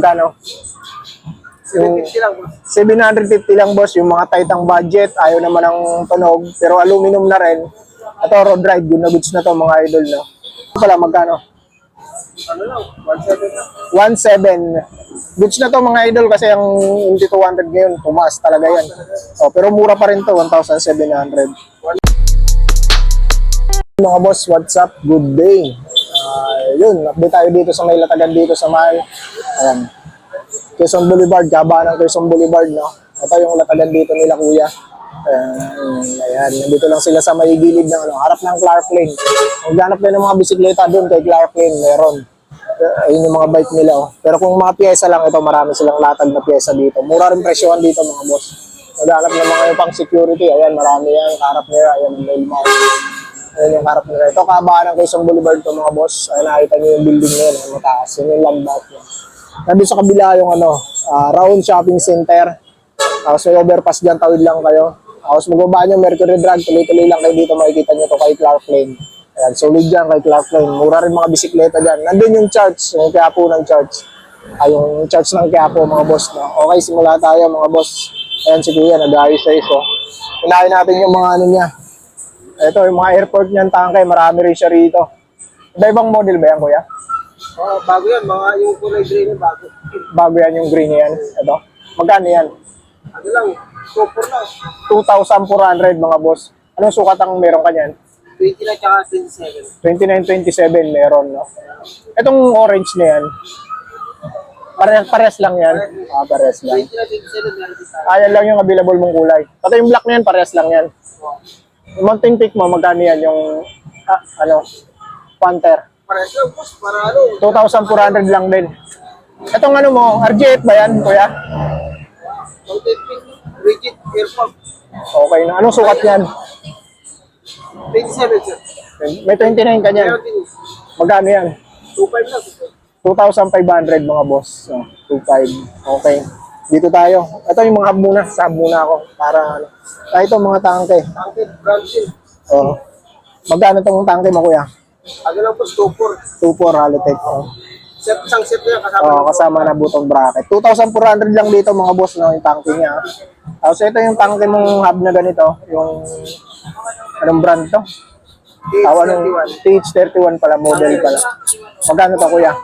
Kano? Yung 750 lang. 750 lang boss, yung mga tight ang budget, ayaw naman ng tunog, pero aluminum na rin. Ito, road ride, good na goods na to mga idol, no? Ito pala, magkano? Ano lang, 1.7 lang. 1.7. Goods na to mga idol kasi ang hindi 200 ngayon, tumaas talaga yan. Oh, pero mura pa rin to, 1,700. Mga boss, what's up? Good day. Yun, update tayo dito sa may latagan dito sa may Quezon Boulevard, Gaba ng Quezon Boulevard, no? Ito yung latagan dito nila kuya. Ayan, nandito lang sila sa may gilid ng harap ng Clark Lane. Maghanap din ng mga bisikleta doon kay Clark Lane, meron. Ayun yung mga bike nila, oh. Pero kung mga pyesa lang ito, marami silang latag na pyesa dito. Mura rin presyohan dito mga boss. Maghanap ng mga pang security, ayan, marami yan. Harap nila, ayan, mail mount. Ayan yung harap nila. Ito, kabaan ng Quezon Boulevard to mga boss. Ayan, nakita nyo yung building nila, yung mataas. Yun yung landmark nyo. Nandun sa kabila yung Round Shopping Center. Tapos may overpass dyan, tawid lang kayo. Tapos magbaba nyo, Mercury Drug, tuloy-tuloy lang kayo dito, makikita nyo to kay Clark Lane. Ayan, solid dyan kay Clark Lane. Mura rin mga bisikleta dyan. Nandun yung charge, yung Quiapo ng charge. Yung charge ng Quiapo mga boss. No? Okay, simula tayo mga boss. Ayan si Kuya, nag-ayos sa iso. Unahin natin yung mga ano niya. Ito, yung mga airport niyan, tangkay, marami rin siya rito. Iba-ibang model ba yan, Kuya? Bago yan, mga yung kulay green bago. Bago yan yung green yan. Ito. Magkano yan? Ano lang, super lang. 2,400 mga boss. Anong sukat ang meron ka niyan? 29 tsaka 27. 29-27 meron, no? Itong orange na yan, pares lang yan. Pares lang. 29, 27 meron din tayo. Ayan lang yung available mong kulay. Pati yung black na yan, pares lang yan. Yung mountain peak mo, magkano yan? Yung, Panther. Pares lang, boss, para ano. 2,400 lang din. Itong ano mo, RG8 ba yan, Kuya? Mountain Peak, rigid, airport. Okay na. Anong sukat yan? 27, sir. May 29 ka niyan. Meron din. Magkano yan? 2.5 lang. 2,500 mga boss. So, 2,500. Okay. Dito tayo. Ito yung mga hub muna. Sa hub muna ako. Para ano. Ito mga tangke. Tangkid, branching. Oh. Magkano itong tangke mo, Kuya? Ano lang po, stopper. 2,400 Halitech. Oh. Set, isang set na yan, kasama. Oh, kasama na butong bracket. 2,400 lang dito mga boss, no, yung tangke niya. So ito yung tangke mong hub na ganito, yung anong brand to? Tawa nung TH31 pala, model pala. Magkano to, Kuya?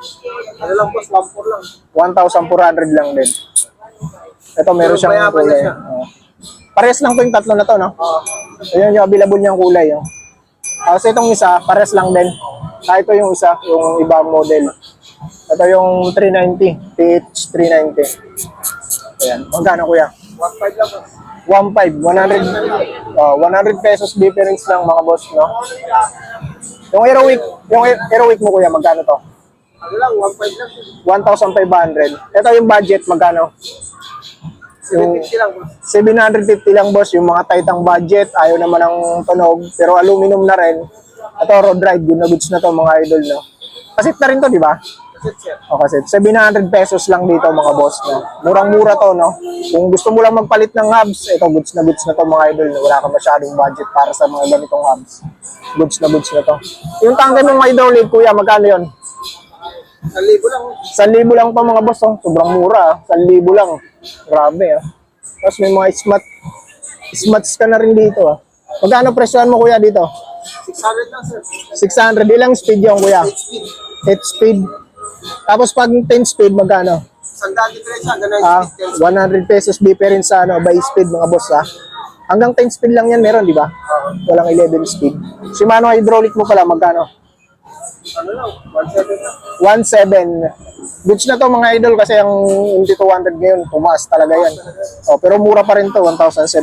Ano lang po, 1.4 lang. 1,400 lang din. Ito meron siyang kulay. Oh. Pares lang to yung tatlo na to, no? Ayun yung available niyang kulay. Oh. So itong isa, pares lang din. Ito yung isa, yung ibang model. Ito yung 390, TH390. Ayan, magkano, Kuya? 1.5 lang po. 1.5, 100 pesos difference lang mga boss, no? Yung Aerowick mo, Kuya, magkano to? Ano lang, 1.5 lang. 1,500. Ito yung budget, magkano? Yung 750 lang po. 750 lang, boss. Yung mga tight ang budget, ayaw naman ng tunog, pero aluminum na rin. Ito, road ride, good na goods na to mga idol, no? Kasit na rin to, di ba? Set, sir. O kasi 700 pesos lang dito mga boss, no? Murang-mura to, no? Kung gusto mo lang magpalit ng hubs, ito goods na to mga idol, no? Wala ka masyadong budget para sa mga ganitong hubs. Goods na to. Yung tangke mong hydraulic, Kuya, magkano yun? 1,000 lang. 1,000 lang to mga boss, oh. Sobrang mura, 1,000 lang. Grabe, ah. Tapos may mga smuts ka na rin dito, ah. Magkano presyohan mo, Kuya, dito? 600 lang, sir. 600. Ilang speed yung, Kuya? 8 speed. 8 speed. Tapos pag 10 speed, magkano? Sandaan difference, hanggang 9 speed. 100 pesos difference sa by speed mga boss, ha. Hanggang 10 speed lang yan meron, di ba? Walang 11 speed. Shimano hydraulic mo pala, magkano? Ano lang, 1.7 lang. 1.7. Goods na to mga idol kasi ang hindi 200 ngayon, tumaas talaga yan. Oh, pero mura pa rin to, 1,700.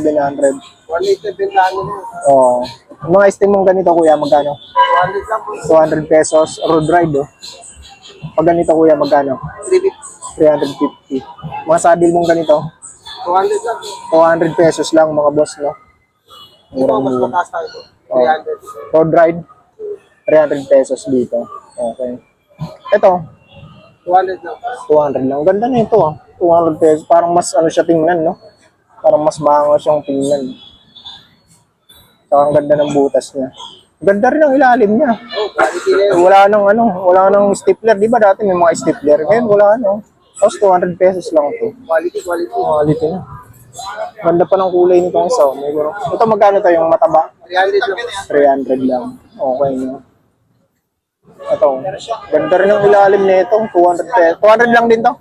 1.8 na bentahan nyo. Oh. Mga steam mong ganito, Kuya, magkano? 200 lang po. 200 pesos, road ride, oh. Pag ganito, Kuya, magkano? 350. 350. Mga saddle mong ganito, 200 lang po. 200 pesos lang mga boss, no? Ito, mas mataas tayo po. 300. Road ride, 300 pesos dito. Okay. Ito, 200 lang. 200 lang. Ganda na ito, ah. 200 pesos. Parang mas ano siya tingnan, no? Parang mas maango siyang tingnan. Saka ang ganda ng butas niya. Ganda rin ang ilalim niya. Oh, quality na yun. Wala nang stapler. Di ba dati may mga stapler? Ngayon wala, no? Tapos 200 pesos lang ito. Quality, quality. Quality na. Ganda pa ng kulay nito ang isa. May gano'n. Ito magkano to yung mataba? 300 lang. 300 lang. Okay no. Ito. Ganda rin ang ilalim nito. 200 pesos. 200 lang din to.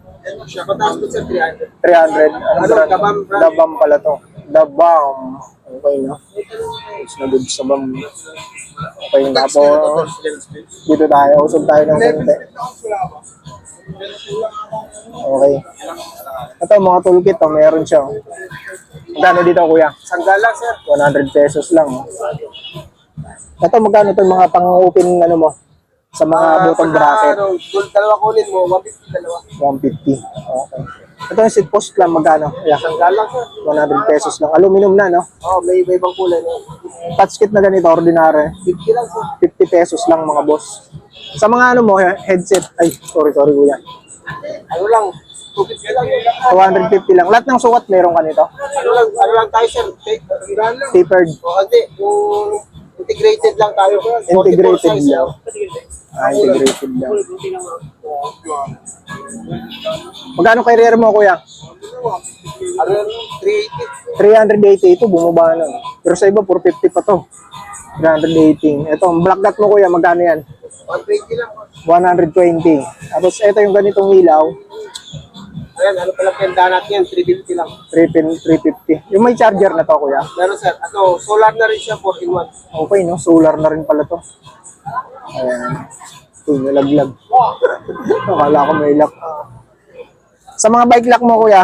Siya, pataas po sir, 300. 300. Anong brand? Dabam brand. Dabam pala to. Dabam. Okay no. It's na good sa bam. Okay na po. Dito tayo. Usog tayo ng konti. Okay. Ito mga toolkit to. Meron siya. Magkano dito kuya? Sandal lang sir. 100 pesos lang. Ito magkano to mga pang-open ano mo? Sa mga button bracket. Kung dalawa kunin mo, 150 dalawa. 150. Okay. Ito yung seat post lang magkano? Yeah. Sandal lang sir. 100 pesos lang. Aluminum na no? Oh, may ibang kulay na. Touch kit na ganito, ordinary. 50 lang sir. 50 pesos lang mga boss. Sa mga ano mo, headset. Ay, sorry kuya. Ano lang, 250 lang yun. 250 lang. Lahat ng sukat meron ka nito? Ano lang tayo sir? Tapered. O hindi, yung integrated lang tayo. 44 Integrated size, lang. oh. Integrated lang. Magkano kay rear mo kuya? Ano yun? 380. 380 ito, bumaba na. Pero sa iba, 450 pa to. 380. Ito, ang black dot mo kuya, magkano yan? 120 lang. 120. Tapos ito yung ganitong ilaw, Ayan, ano pala penda natin yan? 350 lang. 350. Yung may charger na to kuya. Meron sir, ano, solar na rin siya, 4-in-1. Okay no, solar na rin pala to. Ayan. Uy, nalaglag. Akala ko may lock. Sa mga bike lock mo kuya,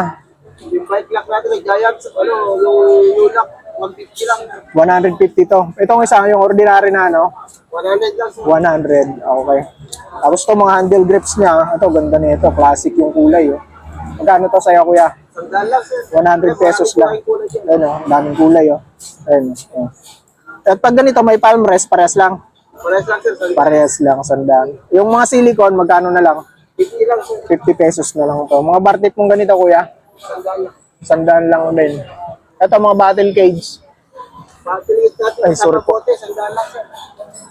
Yung bike lock natin, may giant, ano, yung new lock, 150 lang. 150 to. Itong isa, yung ordinary na ano, 100 lang sir. 100. Okay. Tapos to mga handle grips niya, ito ganda nito, classic yung kulay oh. Magkano to sa'yo kuya? Sandal lang sir. 100 pesos lang. Maraming kulay dyan. Ayun oh, daming kulay oh. Ayun oh. At pag ganito may palm rest, parehas lang. Parehas lang sir. Sandal. Parehas lang, sandaan. Yung mga silicone, magkano na lang? 50 lang sir. 50 pesos na lang to. Mga bar tip mong ganito kuya, Sandal lang. sandaan lang din. Ito mga battle cage. Battle kit natin, Ay, sorry kasama bote, sandal lang sir.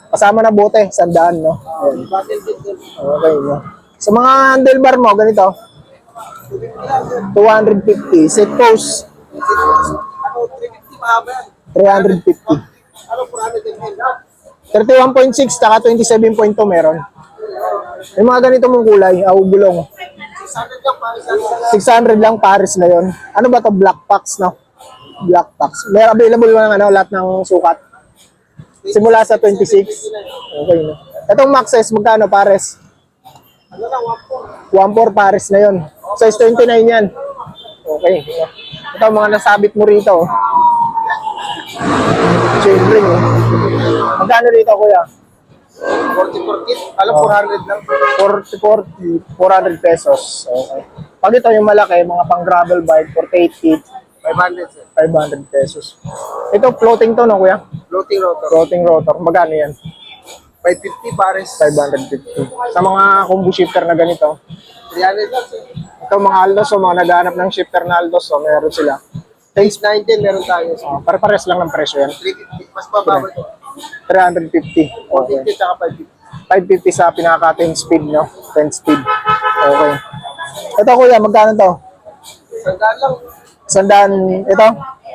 Kasama na bote, sandaan no. Ayun. Battle kit sir. Okay no. Sa mga handlebar mo, ganito, 250 lang sir. 250. Seat post, Ano, 350 mahaba yan. 350. Ano, 400 ml. 31.6 taka 27.2 meron. Yung mga ganito mong kulay, gulong. 600 lang para sa 600 lang Paris na yon. Ano ba to? Black packs, no? Black packs. May available ba ng ano, lahat ng sukat? Simula sa 26. Okay, no? Itong Maxes, magkano Pares? ano lang, 1.4 Pares na yon. Size 29 yan. Okay. Ito, mga nasabit mo rito. oh. Chain ring, oh. Magkano rito, kuya? 44 kit. Alam, Oh. 400 lang. 400 pesos. Okay. Pag ito yung malaki, mga pang gravel bike, 48 feet, 500 sir. 500 pesos. Ito, floating to, no, kuya? Floating rotor. Floating rotor. Magkano yan? 550 pares. 550. Sa mga combo shifter na ganito, 300 lang sir. ito mga Aldos, o mga naghahanap ng shifter na Aldos, so meron sila. Size 19 meron tayo. Pare-pares lang ng presyo yan. 350. Mas mababa ito. 350. Okay. 450 tsaka 550. 550 sa pinaka 10 speed, no? 10 speed. Okay. Ito kuya, magkano to? Sandal lang. Sandaan, ito?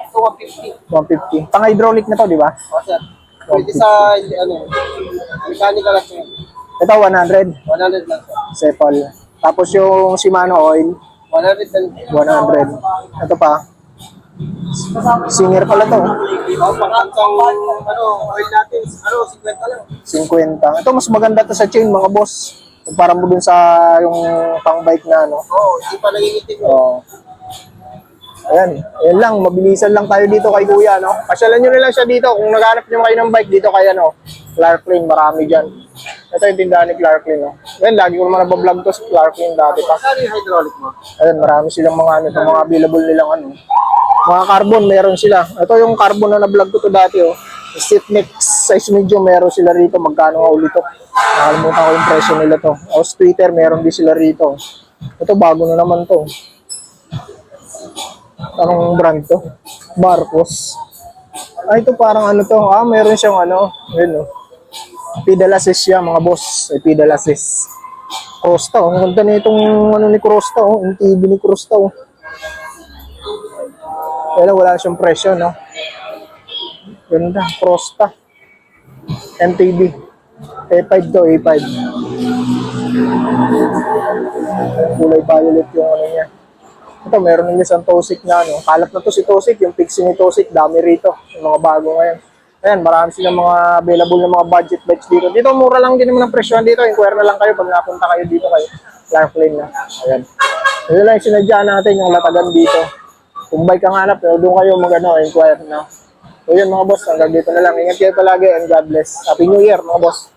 Ito 150. 150. Pang hydraulic na to, di ba? O sir. Pwede sa, ano, mechanical lang sir. Ito 100. 100 lang sir. Sepal. Tapos yung Shimano oil, 100 lang. 100. Ito pa. Singer pala to. O, pangkansang, ano, oil natin. Ano, 50 lang. 50. Ito mas maganda to sa chain mga boss. Para mo dun sa yung pang bike na ano. Oo, hindi pa nangingitim yun. Oh. Ayan, ayan lang, mabilisan lang tayo dito kay Kuya, no? Pasyalan nyo na lang siya dito. Kung naghanap nyo kayo ng bike dito kay ano, Clark Lane, marami dyan. Ito yung tindahan ni Clark Lane, no? Ayan, lagi ko naman nabablog to sa Clark Lane dati pa. Saan yung hydraulic mo? Ayan, marami silang mga ano, mga available nilang ano. Mga carbon, meron sila. Ito yung carbon na na-vlog ko to dati, oh. Seat mix, size medium, meron sila rito. Magkano nga ulit to? Nakalimutan ko yung presyo nila to. O, Twitter, meron din sila rito. Ito, bago na naman to. Anong brand to? Marcos. Ay, ito parang ano to. Meron siyang ano. Ayun, oh. Pedal assist siya, mga boss. Pedal assist. Crosta, oh. Ang ganda na itong ano ni Crosta, oh. Yung TV ni Crosta, oh. Kaya lang, wala siyang presyo, no? Ganda, Crosta. MTV. A5 to, A5. Kulay violet yung ano niya. Ito, meron ng isang Tosik na, ano. Kalap na to si Tosik, yung Pixie ni Tosik, dami rito. Yung mga bago ngayon. Ayan, marami silang mga available na mga budget bikes dito. Dito, mura lang din naman ang presyo dito. Inquire na lang kayo pag napunta kayo dito kayo. Clark Lane na. Ayan. Yun lang yung sinadya natin, yung latagan dito. Kung bike ang hanap, doon kayo inquire na. So yun mga boss, hanggang dito na lang. Ingat kayo palagi and God bless. Happy New Year mga boss.